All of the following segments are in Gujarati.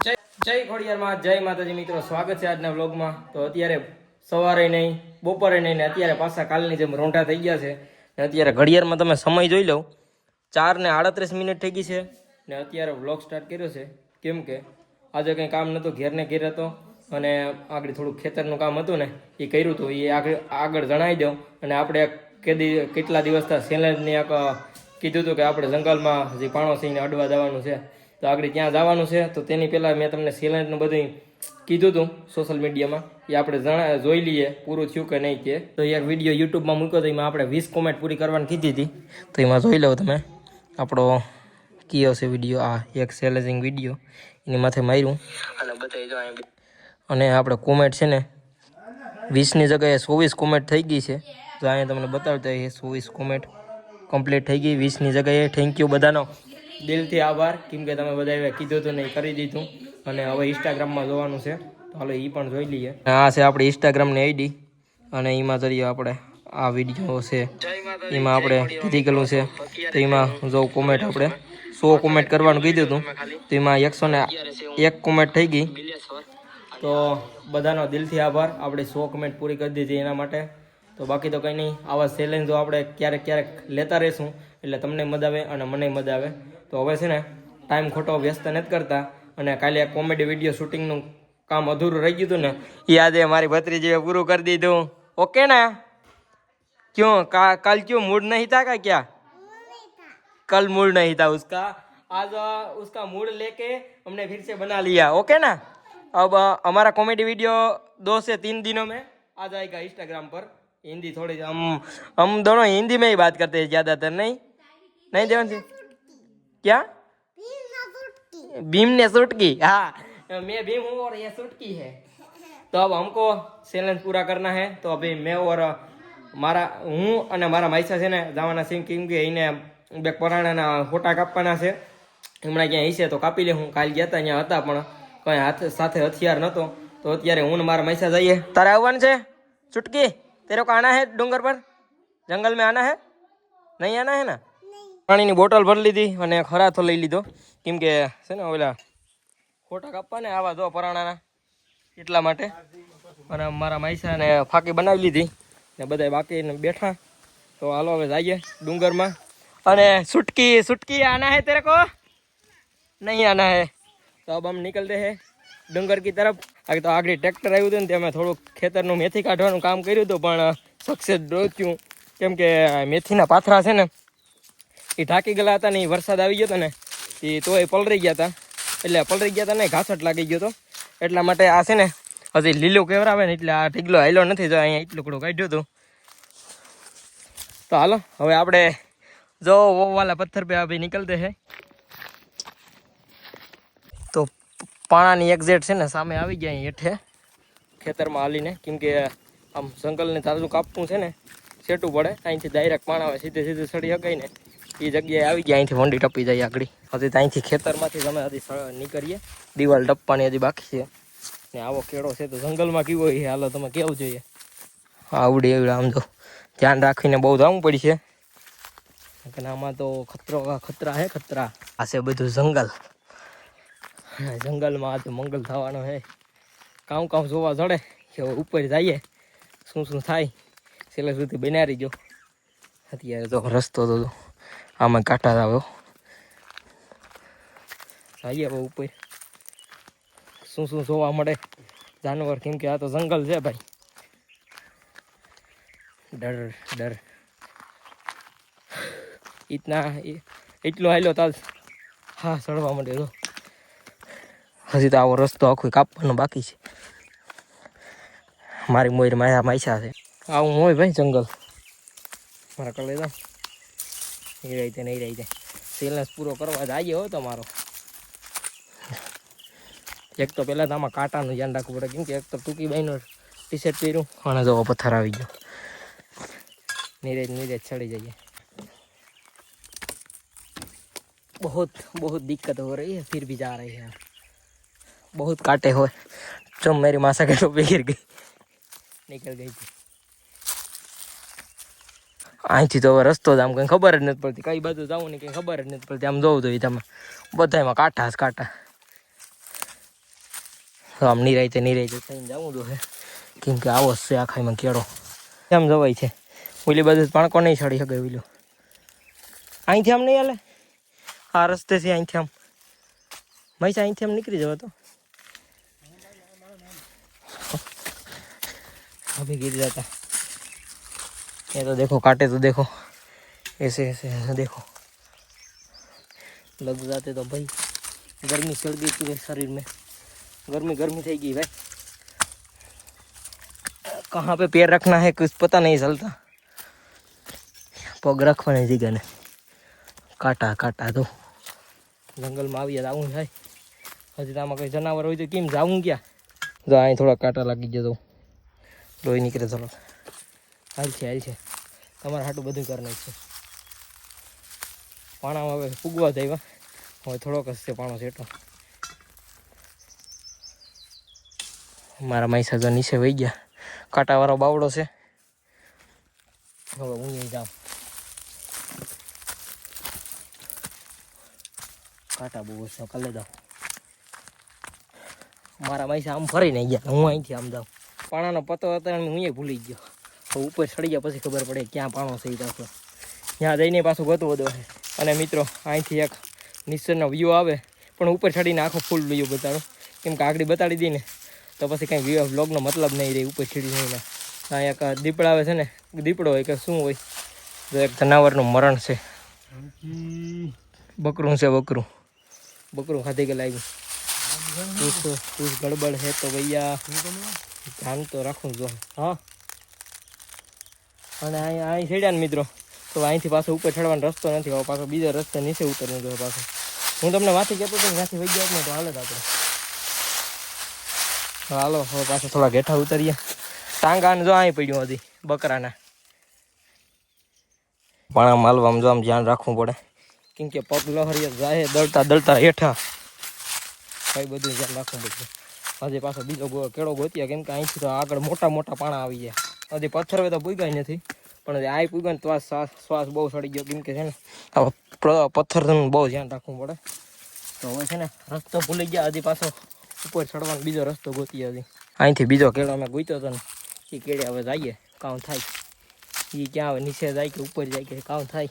જય ખોડિયારમાં જય માતાજી મિત્રો, સ્વાગત છે આજના વ્લોગમાં. તો અત્યારે સવારે નહીં, બપોરે નહીં ને અત્યારે પાછા કાલની જેમ રોંઢા થઈ ગયા છે. ને અત્યારે ઘડિયાળમાં તમે સમય જોઈ લો, 4:38 થઈ ગઈ છે. ને અત્યારે વ્લોગ સ્ટાર્ટ કર્યો છે કેમ કે આજે કંઈ કામ નહોતું, ઘેરને ઘેર હતો અને આગળ થોડુંક ખેતરનું કામ હતું ને એ કર્યું હતું. એ આગળ જણાવી દઉં. અને આપણે કેટલા દિવસથી ચેલેન્જની એક કીધું હતું કે આપણે જંગલમાં હજી પાણો સિંહને અડવા જવાનું છે, તો આગળ ત્યાં જવાનું છે. તો તેની પહેલાં મેં તમને ચેલેન્જનું બધું કીધું હતું સોશિયલ મીડિયામાં, એ આપણે જોઈ લઈએ પૂરું થયું કે નહીં તે. તો એક વિડીયો યુટ્યુબમાં મૂક્યો તો એમાં આપણે 20 કોમેન્ટ પૂરી કરવાની કીધી હતી. તો એમાં જોઈ લો તમે આપણો કયો છે વિડીયો, આ એક ચેલેન્જિંગ વિડીયો એની માથે માર્યું અને બતાવી દો. અને આપણે કોમેન્ટ છે ને 20ની જગ્યાએ 24 કોમેન્ટ થઈ ગઈ છે. તો અહીંયા તમને બતાવતા એ 24 કોમેન્ટ કમ્પ્લીટ થઈ ગઈ 20ની જગ્યાએ. થેન્ક યુ બધાનો દિલથી આભાર, કેમ કે તમે બધાએ કીધું હતું ને એ કરી દીધું. અને હવે ઇન્સ્ટાગ્રામમાં જોવાનું છે, તો હાલો એ પણ જોઈ લઈએ. આ છે આપણી ઇન્સ્ટાગ્રામની આઈડી અને એમાં જઈએ આપણે આ વિડીયો છે એમાં આપણે કીધી ગયેલું છે. તો એમાં જો કોમેન્ટ આપણે 100 કોમેન્ટ કરવાનું કીધું હતું, તો એમાં 101 કોમેન્ટ થઈ ગઈ. તો બધાનો દિલથી આભાર, આપણે 100 કોમેન્ટ પૂરી કરી દીધી એના માટે. તો બાકી તો કંઈ નહીં, આવા ચેલેન્જો આપણે ક્યારેક ક્યારેક લેતા રહીશું એટલે તમને મજા આવે અને મને મજા આવે. તો હવે છે ને ટાઈમ ખોટો વ્યસ્ત નથી કરતા. અને કાલે એક કોમેડી વિડીયો શૂટિંગનું કામ અધૂરું રહી ગયું હતું ને, એ આજે મારી ભત્રીજીએ પૂરું કરી દીધું. ઓકે ને? क्यों कल क्यों मूड नहीं था क्या? कल मूड नहीं था उसका, आज उसका मूड लेके हमने फिर से बना लिया. ओके ना? अब हमारा कॉमेडी वीडियो 2 से 3 दिनों में आ जाएगा इंस्टाग्राम पर. हिंदी थोड़ी हम दोनों हिंदी में ही बात करते हैं ज़्यादातर. नहीं देवन सिंह क्या? भीम ने सुटकी. हाँ, मैं भीम हूँ और ये सुटकी है. तो अब हमको चैलेंज पूरा करना है. तो अभी मैं और હું અને મારા માઈસા છે ને જવાના છે, કેમ કે એને બે પરાણાના ફોટા કાપવાના છે. હમણાં ક્યાં હશે તો કાપી લે. હું કાલે ગયા હતા ત્યાં હતા પણ કંઈ હાથ સાથે હથિયાર નહોતો. તો અત્યારે હું ને મારા માઈસા જઈએ. તારે આવવાનું છે ચુટકી? તેરે કો આના હે ડુંગર પર? જંગલ મેં આના હે? નહીં આના હે ને? પાણીની બોટલ ભરી લીધી અને ખરાથો લઈ લીધો, કેમ કે છે ને ઓલા ફોટા કાપવા ને આવા જો પરાણાના, એટલા માટે. અને મારા માઈસાને ફાંકી બનાવી લીધી ને બધા બાકી બેઠા. તો હાલો હવે જઈએ ડુંગરમાં. અને સુટકી આના હે તેરે કો? નહીં આના હે. તો अब हम निकलते हैं ડુંગર की तरफ. તો આગળ ટ્રેક્ટર આવ્યું હતું ને તેમાં થોડુંક ખેતરનું મેથી કાઢવાનું કામ કર્યું હતું, પણ સક્સેસ થયું. કેમ કે મેથીના પાથરા છે ને એ ઢાંકી ગયેલા હતા ને, એ વરસાદ આવી ગયો હતો ને એ તોય પલળી ગયા હતા. એટલે પલળી ગયા હતા ને ઘાસટ લાગી ગયો હતો, એટલા માટે આ છે ને હજી લીલું કેવરાવે ને એટલે આ ઢીગલો હાલ્યો નથી. જો અહીંયા એટલું કડું કાઢ્યું હતું. તો હાલો હવે આપણે જો वो वाला पत्थर पे अभी निकलते हैं. તો પાણાની એક્ઝેક્ટ છે ને સામે આવી ગયા અહીં હેઠે ખેતરમાં હાલીને, કેમ કે આમ જંગલને તારું કાપવું છે ને સેટું પડે. અહીંથી ડાયરેક્ટ પાણા આવે, સીધે સડી શકાય ને એ જગ્યાએ આવી ગયા. અહીંથી વંડી ટપી જાય આગળ. હજી અહીંથી ખેતરમાંથી તમે હજી નીકળીએ, દિવાલ ટપવાની હજી બાકી છે. ને આવો કેળો છે તો જંગલમાં કેવો હોય હાલો તમે કેવું જોઈએ. આવડી એવડે આમ તો ધ્યાન રાખીને બહુ જવું પડશે. આમાં તો ખતરા હે ખતરા. આ છે બધું જંગલ. જંગલમાં આજે મંગલ થવાનો હે. કામ જોવા જડે કે ઉપર જઈએ શું થાય. છેલ્લે સુધી બનાવી જો. અત્યારે તો રસ્તો તો આમાં કાંટા આવ્યો. જઈએ હવે ઉપર શું જોવા મળે જાનવર, કેમ કે આ તો જંગલ છે ભાઈ. ડર એટલો હાલ્યો તાલ હા ચડવા માંડે. તો હજી તો આવો રસ્તો આખો કાપવાનો બાકી છે. મારી મોર માયસા છે. આવું હોય ભાઈ જંગલ. મારા કલે તો નહીં રહી જાય. ચેલેન્જ પૂરો કરવા જઈએ હો તમારો. એક તો પહેલાં તો આમાં કાંટાનું ધ્યાન રાખવું પડે, કેમ કે એક તો ટૂંકી બાઈનું ટી શર્ટ પહેર્યું અને જો પથ્થર આવી ગયો. નીરજ ચડી જઈએ. बहुत दिक्कत हो रही है, फिर भी जा रही है. बहुत कांटे हुए. जो मेरी मासा के टोपी गिर गई, निकल गई थी. અહીંથી તો હવે રસ્તો જ આમ કંઈ ખબર જ નથી પડતી, કઈ બાજુ જવું ને કંઈ ખબર જ નથી પડતી. આમ જોવું જોઈએ તમે બધામાં કાંટા જ કાંટા. તો આમ નિરાયતે થઈને જવું તો હે કેમ કે આવો છે આખાઈમાં કેળો કેમ જવાય છે ઓલી બાજુ પાણકો નહીં ચડી શકે ઓલું અહીંથી આમ નહીં હાલે આ રસ્તેથી અહીંથી આમ મૈસા અહીંથી આમ નીકળી જવા તો अभी गिर जाता ये तो देखो काटे तो देखो ऐसे देखो लग जाते तो भाई गर्मी चढ़ गई पूरे शरीर में गर्मी થઈ ગઈ भाई कहाँ पे पैर रखना है कुछ पता नहीं चलता पग रखवानी जगह ने काटा तो जंगल में आवी जाऊँ भाई हजी तो आम कई जनावर हो तो केम जाऊँ क्या जो अँ थोड़ा काटा लगी जतो लोही निकले चलो हाल છે તમારે હાટું બધું કરી નાખશે પાણામાં હવે ફૂગવા જાય હવે થોડોક જ છે પાણો સેટો મારા માઈસા જો નીચે વહી ગયા કાંટાવાળો બાવડો છે હવે હું અહીં જાઉં કાંટા બહુ છે કાલે જાઉં મારા માઈસા આમ ફરીને ગયા હું અહીંથી આમ જાઉં પાણાનો પતો હતો હું એ ભૂલી ગયો તો ઉપર ચડી ગયા પછી ખબર પડે ક્યાં પાણો છે દાખલો ત્યાં જઈને પાછું ગોતવો દો અને મિત્રો અહીંથી એક નીચેનો વ્યૂ આવે પણ ઉપર ચડીને આખો ફૂલ વ્યૂ બતાડો કેમ કે આગળ બતાડી દઈને તો પછી કંઈ વ્યૂ બ્લોગનો મતલબ નહીં રહે ઉપર ચડી નહીં આ એક દીપડા આવે છે ને દીપડો હોય કે શું હોય તો એક જનાવરનું મરણ છે બકરું છે બકરું ખાધી કે લાગ્યું कुछ गड़बड़ है तो भैया ध्यान तो રાખું જો હા અને અહીં ચડ્યા ને મિત્રો તો અહીંથી પાછો ઉપર ચડવાનો રસ્તો નથી હવે પાછો બીજા રસ્તે નીચે ઉતરવું જોઈએ પાછો હું તમને વાંચી કહેતો હતો ત્યાંથી વહી ગયા ને તો હાલે આપણે હાલો હવે પાછો થોડા ઘેઠા ઉતરીએ ટાંગાને જો અહીં પડ્યું હતી બકરાના પાણા માલવામાં જો આમ ધ્યાન રાખવું પડે કેમ કે પગ લહરીએ જાય દળતા હેઠા કઈ બધું ધ્યાન રાખવું પડશે હજી પાછો બીજો કેળો ગોત્યા કેમ કે અહીંથી તો આગળ મોટા પાણા આવી ગયા હજી પથ્થર તો પૂગ્યા નથી પણ આ પૂગ્યા ને તો શ્વાસ બહુ સડી ગયો કેમ કે છે ને પથ્થરનું બહુ ધ્યાન રાખવું પડે તો હવે છે ને રસ્તો ભૂલી ગયા હજી પાછો ઉપર ચડવાનો બીજો રસ્તો ગોતી હજી અહીંથી બીજો કેળો અમે ગોત્યો હતો ને એ કેળે હવે જઈએ કામ થાય એ ક્યાં હવે નીચે જાય કે ઉપર જાય કે કામ થાય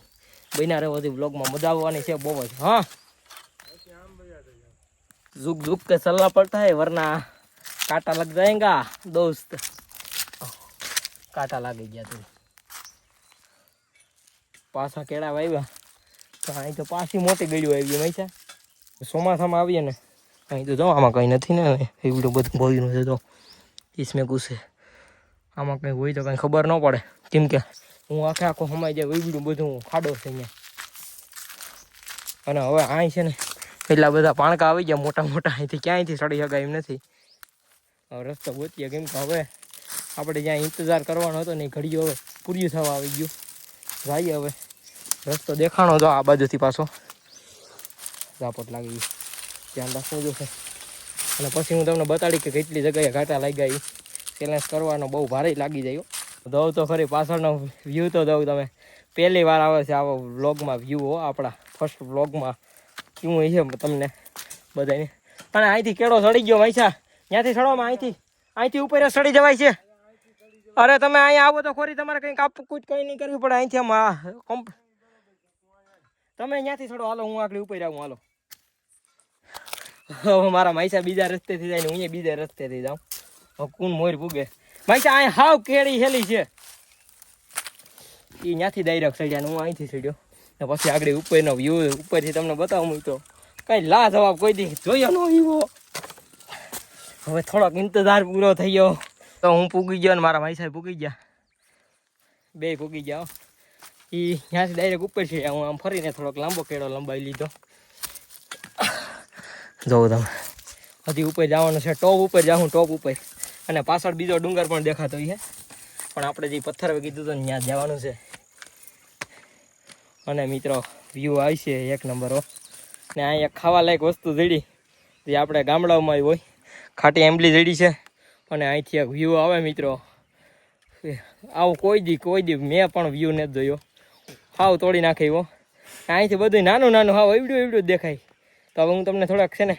બન્યા રહે બધી બ્લોગમાં મજા આવવાની છે બહુ જ હા झुक के चलना पड़ता है वरना कांटा लग जाएगा दोस्त कांटा लागी गया તું પાછા કેળા વાવ્યા તો અહીં તો પાછી મોટી ગળ્યું આવી મૈસા ચોમાસામાં આવીએ ને અહીં તો જો આમાં કંઈ નથી ને એવું બધું ભોયનું છે તો ઈસમે કુછ આમાં કંઈ હોય તો કંઈ ખબર ન પડે કેમ કે હું આખો સમાઈ જાય એવું બધું ખાડો છે અહીંયા અને હવે અહીં છે ને એટલા બધા પાણકા આવી ગયા મોટા અહીંથી ક્યાંયથી ચડી શકાય એમ નથી હવે રસ્તો ગોતીએ કેમ કે હવે આપણે જ્યાં ઇંતજાર કરવાનો હતો ને ઘડીઓ હવે પૂર્યું થવા આવી ગયું જઈએ હવે રસ્તો દેખાણો જો આ બાજુથી પાછો ઝાપટ લાગી ગઈ ધ્યાન રાખવું જોશે અને પછી હું તમને બતાડી કે કેટલી જગ્યાએ ઘાટા લાગ્યા એ ચેલેન્જ કરવાનો બહુ ભારે લાગી જાય દઉં તો ખરી પાછળનો વ્યૂ તો દઉં તમે પહેલી વાર આવે છે આવો વ્લોગમાં વ્યૂ હો આપણા ફર્સ્ટ વ્લોગમાં કેવું હોય છે તમને બધાને અને અહીંથી કેળો સડી ગયો મૈસા ત્યાંથી સડવામાં અહીંથી ઉપર સડી જવાય છે અરે તમે અહીંયા આવો તો ખોરી તમારે કંઈ કાપ કૂટ કંઈ નહીં કરવી પડે અહીંથી આમ તમે ત્યાંથી સડો હાલો હું આગળ ઉપર આવું હાલો હવે મારા મૈસા બીજા રસ્તેથી જાય ને હું બીજા રસ્તેથી જાઉં હવે કોણ મોર પૂગે મૈસા અહીં હાવ કેળી હેલી છે એ ત્યાંથી ડાયરેક્ટ સડ્યા ને હું અહીંથી સડ્યો ને પછી આગળ ઉપરનો વ્યૂ ઉપરથી તમને બતાવું તો કઈ લા જવાબ કોઈ દી જોયો ન એવો હવે થોડોક ઇંતજાર પૂરો થઈ ગયો તો હું પૂગી ગયો ને મારા ભાઈ સાહેબ પૂગી ગયા બે પૂગી ગયા એ ત્યાંથી ડાયરેક્ટ ઉપર છે હું આમ ફરીને થોડોક લાંબો કેળો લંબાઈ લીધો જોઉં તમે હજી ઉપર જવાનું છે ટોપ ઉપર જાઉં ટોપ ઉપર અને પાછળ બીજો ડુંગર પણ દેખાતો છે પણ આપણે જે પથ્થર કીધું તો ત્યાં જવાનું છે અને મિત્રો વ્યૂ આવશે એક નંબરો ને અહીંયા ખાવા લાયક વસ્તુ જડી જે આપણે ગામડાઓમાં હોય ખાટી આંબલી જડી છે અને અહીંથી એક વ્યૂ આવે મિત્રો આવું કોઈ દી મેં પણ વ્યૂ નથી જોયો હાવ તોડી નાખે એવો અહીંથી બધું નાનું હાવ એવડું દેખાય તો હવે હું તમને થોડાક છે ને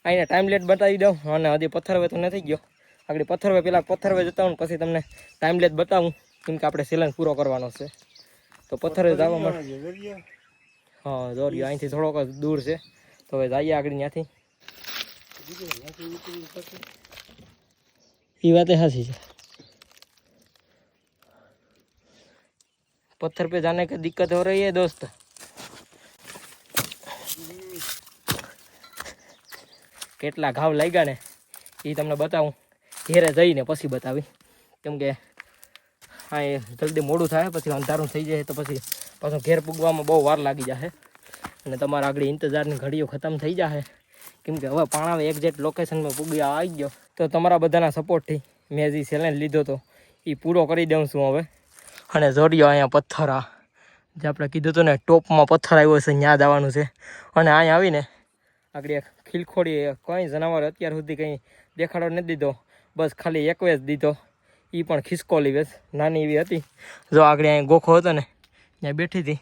અહીંને ટાઈમ લેટ બતાવી દઉં અને હજી પથ્થરવે તો નથી ગયો. આગળ પથ્થરવે પેલા પથ્થરવે જતા હું પછી તમને ટાઈમ લેટ બતાવું, કેમ કે આપણે ચેલેન્જ પૂરો કરવાનો છે. તો પથ્થરવે જવા માટે હા દોર્યો અહીંથી થોડોક દૂર છે, તો હવે જઈએ આગળ ત્યાંથી. એ વાત સાચી છે. पत्थर पे जाने की दिक्कत हो रही है दोस्त. કેટલા ઘાવ લાગ્યા ને એ તમને બતાવું ઘેરે જઈને પછી બતાવી, કેમ કે હા એ જલ્દી મોડું થાય પછી અંધારું થઈ જાય તો પછી પાછું ઘેર પૂગવામાં બહુ વાર લાગી જશે અને તમારા આગળ ઇંતજારની ઘડીઓ ખતમ થઈ જશે, કેમ કે હવે પાણાવે એક્ઝેક્ટ લોકેશનમાં પૂગી આવી ગયો. તો તમારા બધાના સપોર્ટથી મેં જે ચેલેન્જ લીધો હતો એ પૂરો કરી દઉં છું હવે. અને જોડ્યો અહીંયા પથ્થર, આ જે આપણે કીધું હતું ને ટોપમાં પથ્થર આવ્યો છે ત્યાં જવાનું છે. અને અહીંયા આવીને આગળ એક ખીલખોડી કોઈ જનાવર અત્યાર સુધી કંઈ દેખાડો નથી દીધો, બસ ખાલી એક વેચ દીધો, એ પણ ખિસકોલી વેચ નાની એવી હતી. જો આગળ અહીં ગોખો હતો ને ત્યાં બેઠી હતી,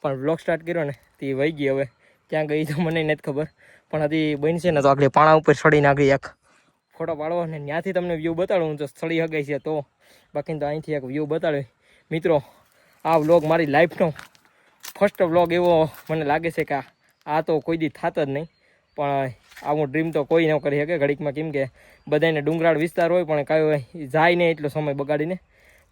પણ બ્લોગ સ્ટાર્ટ કર્યો ને તે વહી ગઈ. હવે ક્યાં ગઈ તો મને નથી ખબર, પણ હજી બનશે ને તો આગળ પાણા ઉપર ચડીને આગળ એક ફોટો પાડવો ને ત્યાંથી તમને વ્યૂ બતાડું જો સ્થળી હગાઈ છે તો, બાકી તો અહીંથી એક વ્યૂ બતાડ્યું. મિત્રો આ વ્લોગ મારી લાઈફનો ફર્સ્ટ વ્લોગ એવો મને લાગે છે કે આ તો કોઈ દી થાત જ નહીં, પણ આવું ડ્રીમ તો કોઈ ન કરી શકે ઘડીકમાં, કેમ કે બધાને ડુંગરાળ વિસ્તાર હોય પણ કાંઈ જાય નહીં એટલો સમય બગાડીને.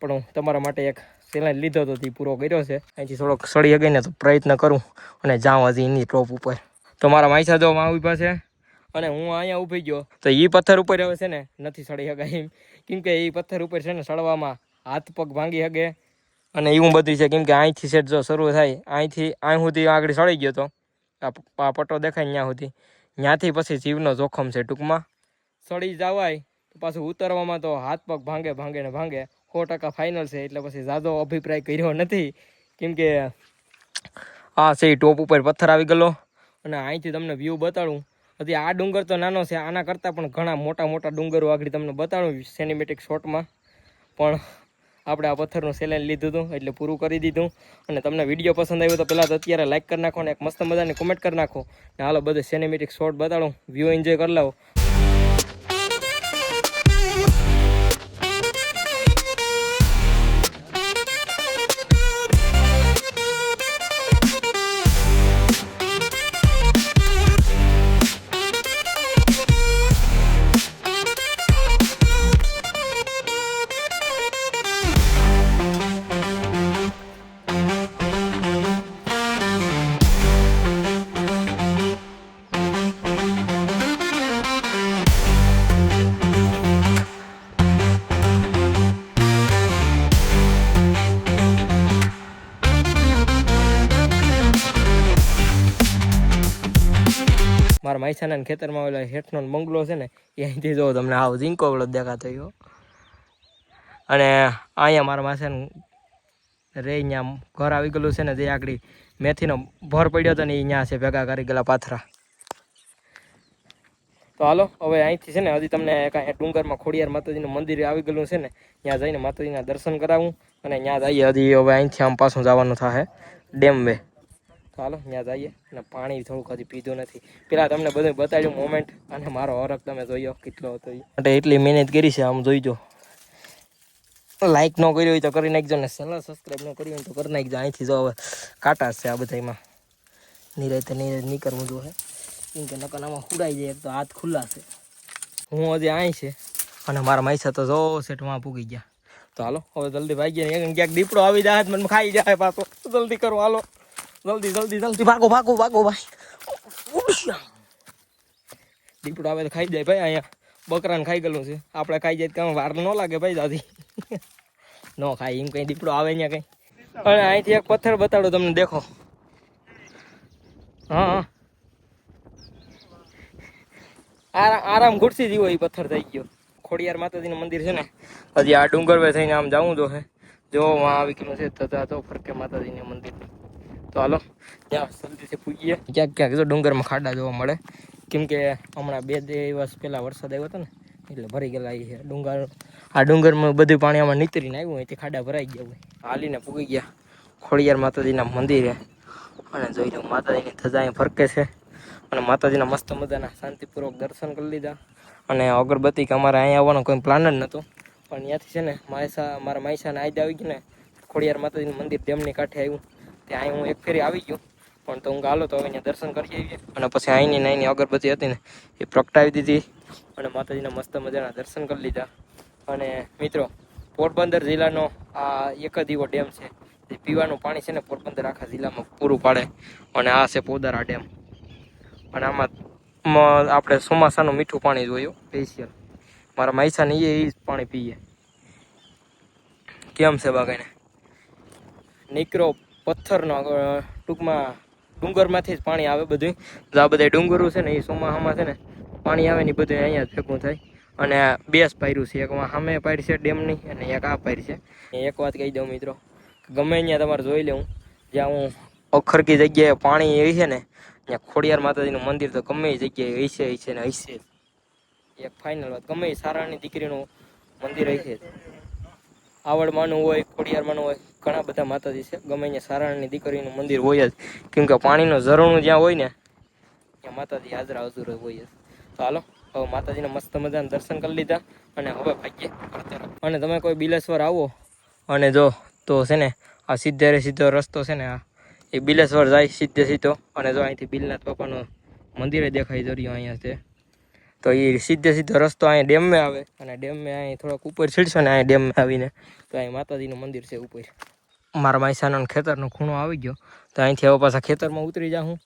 પણ હું તમારા માટે એક ચેલેન્જ લીધો હતો તે પૂરો કર્યો છે. અહીંથી થોડોક સળી હગાઈને તો પ્રયત્ન કરું અને જાઉં હજી એની ટોપ ઉપર. તો મારા માઈસા જો માં ઊભા છે અને હું અહીંયા ઊભી ગયો તો એ પથ્થર ઉપર હવે છે ને નથી સળી હગાય એમ, કેમ કે એ પથ્થર ઉપર છે ને સળવામાં હાથ પગ ભાંગી હગે અને એવું બધું છે. કેમ કે અહીંથી સેટ જો શરૂ થાય અહીંથી અહીં સુધી આગળ સળી ગયો તો આ પટ્ટો દેખાય ત્યાં સુધી, ત્યાંથી પછી જીવનો જોખમ છે. ટૂંકમાં સળી જવાય તો પાછું ઉતરવામાં તો હાથ પગ ભાંગે ને ભાંગે 100% ફાઇનલ છે. એટલે પછી ઝાઝો અભિપ્રાય કર્યો નથી, કેમ કે આ છે ટોપ ઉપર પથ્થર આવી ગયેલો. અને અહીંથી તમને વ્યૂ બતાડું, હજી આ ડુંગર તો નાનો છે, આના કરતાં પણ ઘણા મોટા મોટા ડુંગરો આગળ તમને બતાડું સિનેમેટિક શોટમાં. પણ આપણે આ પથ્થરનું ચેલેન્જ લીધું હતું એટલે પૂરું કરી દીધું. અને તમને વિડીયો પસંદ આવ્યો તો પહેલાં તો અત્યારે લાઇક કરી નાખો ને એક મસ્ત મજાની કોમેન્ટ કરી નાખો ને હાલો બધું સિનેમેટિક શોટ બતાડું, વ્યૂ એન્જોય કરી લાવો. મારા માઈસાના ખેતરમાં ઓલા હેઠનો બંગલો છે ને એ અહીંથી જો તમને આવો ઝીંકો ઓલો દેખાતો ગયો. અને અહીંયા મારા માસાનું રે અહીંયા ઘર આવી ગયેલું છે ને, જે આગળ મેથીનો ભર પડ્યો હતો ને એ અહીંયા છે ભેગા કરી ગયેલા પાથરા. તો હાલો હવે અહીંથી છે ને હજી તમને કાંઈ ડુંગરમાં ખોડિયાર માતાજીનું મંદિર આવી ગયેલું છે ને, ત્યાં જઈને માતાજીના દર્શન કરાવું અને ત્યાં જઈએ. હજી હવે અહીંથી આમ પાછું જવાનું થાય ડેમ વે. ચાલો ત્યાં જઈએ અને પાણી થોડુંક હજી પીધું નથી. પેલા તમને બધું બતાવ્યું મોમેન્ટ અને મારો હરખ તમે જોયો કેટલો હતો એ માટે એટલી મહેનત કરી છે. આમ જોઈજો, લાઈક ન કર્યો હોય તો કરી નાખજો ને ચેનલ સબસ્ક્રાઈબ ન કરી હોય તો કરી નાખજો. અહીંથી જો હવે કાંટા છે આ બધામાં, નિરાતે નહીં કરવું જોઈએ કેમ કે નકનામાં ઉડાઈ જાય, એક તો હાથ ખુલ્લા છે. હું હજી અહીં છે અને મારા માઈસા તો જો સેટમાં પૂગી ગયા. તો હાલો હવે જલ્દી ભાગીએ ને ક્યાંક દીપડો આવી જાય મને ખાઈ જાય પાછો. જલ્દી કરો હાલો, જલ્દી ભાગો ભાઈ. દીપડો આવે તો ખાઈ જાય ભાઈ. અહીંયા બકરાને ખાઈ ગયેલું છે, આપણે ખાઈ જાય તો વાર ન લાગે ભાઈ દાદી ન ખાય એમ કંઈ દીપડો આવે અહીંયા કંઈ. અને અહીંથી એક પથ્થર બતાડો તમને, દેખો. હા આરામ ખુરશી જેવો એ પથ્થર થઈ ગયો. ખોડિયાર માતાજીનું મંદિર છે ને, હજી આ ડુંગર વે થઈને આમ જવું તો હે. જો આવી ગયું છે તથા તો ફરકે માતાજીનું મંદિર. તો હાલો ત્યાં જલ્દીથી પૂગીએ. ક્યાંક જો ડુંગરમાં ખાડા જોવા મળે, કેમ કે હમણાં 2 દિવસ પહેલાં વરસાદ આવ્યો હતો ને એટલે ભરી ગયેલા એ છે ડુંગર. આ ડુંગરમાં બધું પાણી આમાં નીતરીને આવ્યું હોય તે ખાડા ભરાઈ ગયા હોય. હાલીને પૂગી ગયા ખોડિયાર માતાજીના મંદિરે અને જોઈ લો માતાજીની ધજા અહીં ફરકે છે અને માતાજીના મસ્ત મજાના શાંતિપૂર્વક દર્શન કરી લીધા. અને અગરબત્તી કે અમારે અહીંયા આવવાનો કોઈ પ્લાન જ નહોતો, પણ ત્યાંથી છે ને મારા માયસાને આજ આવી ગયું ને ખોડિયાર માતાજીનું મંદિર ડેમની કાંઠે આવ્યું, ત્યાં હું એક ફેરી આવી ગયો. પણ તો હું ગાલો તો હવે અહીંયા દર્શન કરી આવીએ. અને પછી અહીંની અગરબત્તી હતી ને એ પ્રગટાવી દીધી અને માતાજીના મસ્ત મજાના દર્શન કરી લીધા. અને મિત્રો, પોરબંદર જિલ્લાનો આ એક જ એવો ડેમ છે જે પીવાનું પાણી છે ને પોરબંદર આખા જિલ્લામાં પૂરું પાડે. અને આ છે પોદારા ડેમ. અને આમાં આપણે ચોમાસાનું મીઠું પાણી જોયું સ્પેશિયલ. મારા માયસાને એ જ પાણી પીએ. કેમ છે બાગાને નીકળો પથ્થરનો ટૂંકમાં ડુંગરમાંથી જ પાણી આવે બધું. તો આ બધા ડુંગરો છે ને એ ચોમાસામાં છે ને પાણી આવે ને બધું અહીંયા જ ભેગું થાય. અને બે જ પાયરું છે, એકમાં સામે પાયર છે ડેમની અને એક આ પાયર છે. એક વાત કહી દઉં મિત્રો, ગમે અહીંયા તમારે જોઈ લઉં જ્યાં હું અખરકી જગ્યાએ પાણી એ છે ને ત્યાં ખોડિયાર માતાજીનું મંદિર તો ગમે એ જગ્યાએ હશે ને હશે. એક ફાઇનલ વાત, ગમે એ સારાની દીકરીનું મંદિર હશે. આવડમાંનું હોય, ખોડિયારમાંનું હોય, ઘણા બધા માતાજી છે. ગમે અહીંયા સારાની દીકરીનું મંદિર હોય જ, કેમ કે પાણીનું ઝરણું જ્યાં હોય ને ત્યાં માતાજી હાજરા હજુર હોય જ. તો હાલો હવે માતાજીના મસ્ત મજાના દર્શન કરી લીધા અને હવે ભાગ્યે કરતા રહો. અને તમે કોઈ બિલેશ્વર આવો અને જો તો છે ને આ સીધો રસ્તો છે ને આ એ બિલેશ્વર જાય સીધો. અને જો અહીંથી બિલનાથ બાપાનું મંદિરે દેખાય દરિયો અહીંયા છે. તો એ સીધો રસ્તો અહીંયા ડેમમાં આવે અને ડેમમાં અહીં થોડોક ઉપર ચડશો ને અહીંયા ડેમમાં આવીને તો અહીં માતાજીનું મંદિર છે ઉપર. મારા માયસાનો ખેતરનો ખૂણો આવી ગયો તો અહીંથી હવે પાછા ખેતરમાં ઉતરી જાઉં.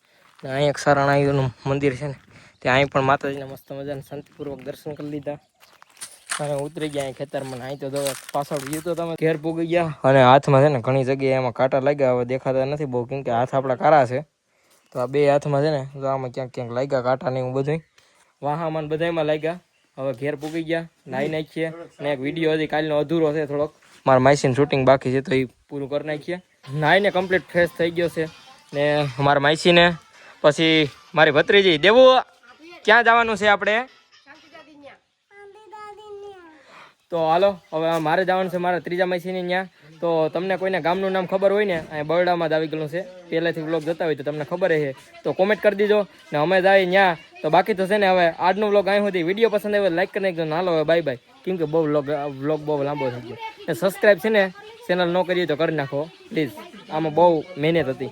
ને અહીં એક સારાણાઈનું મંદિર છે ને ત્યાં અહીં પણ માતાજીના મસ્ત મજાના શાંતિપૂર્વક દર્શન કરી લીધા અને ઉતરી ગયા અહીં ખેતરમાં. અહીં તો પાછળ વ્યૂ તો તમે ઘેર પૂગી ગયા. અને હાથમાં છે ને ઘણી જગ્યાએ એમાં કાંટા લાગ્યા, હવે દેખાતા નથી બહુ કેમ કે હાથ આપણા કારા છે. તો આ બે હાથમાં છે ને તો આમાં ક્યાંક લાગ્યા કાંટા ને એવું બધું વાહામાં બધામાં લાગ્યા. હવે ઘેર પૂગી ગયા, નાહી નાખીએ. ને એક વિડીયો હજી કાલનો અધૂરો છે થોડોક, મારા માયસીનું શૂટિંગ બાકી છે તો એ પૂરું કરી નાખીએ. નાહીને કમ્પ્લીટ ફ્રેશ થઈ ગયો છે ને મારા માયસીને પછી મારી ભત્રીજી દેવું ક્યાં જવાનું છે આપણે? તો હાલો હવે મારે જવાનું છે મારા ત્રીજા માયસીની ત્યાં. તો તમને કોઈને ગામનું નામ ખબર હોય ને અહીંયા બરડામાં જ આવી ગયેલું છે, પહેલેથી વ્લોગ જતા હોય તો તમને ખબર છે તો કોમેન્ટ કરી દીજો ને અમે જાય ત્યાં. તો બાકી તો છે ને હવે આજનો વ્લોગ અહીં સુધી. વિડીયો પસંદ આવ્યો લાઈક કરી નાખજો. નાલો હવે બાય બાય, કેમ કે બહુ વ્લોગ બહુ લાંબો થઈ ગયો. ને સબસ્ક્રાઈબ છે ને ચેનલ ન કરીએ તો કરી નાખો પ્લીઝ, આમાં બહુ મહેનત હતી.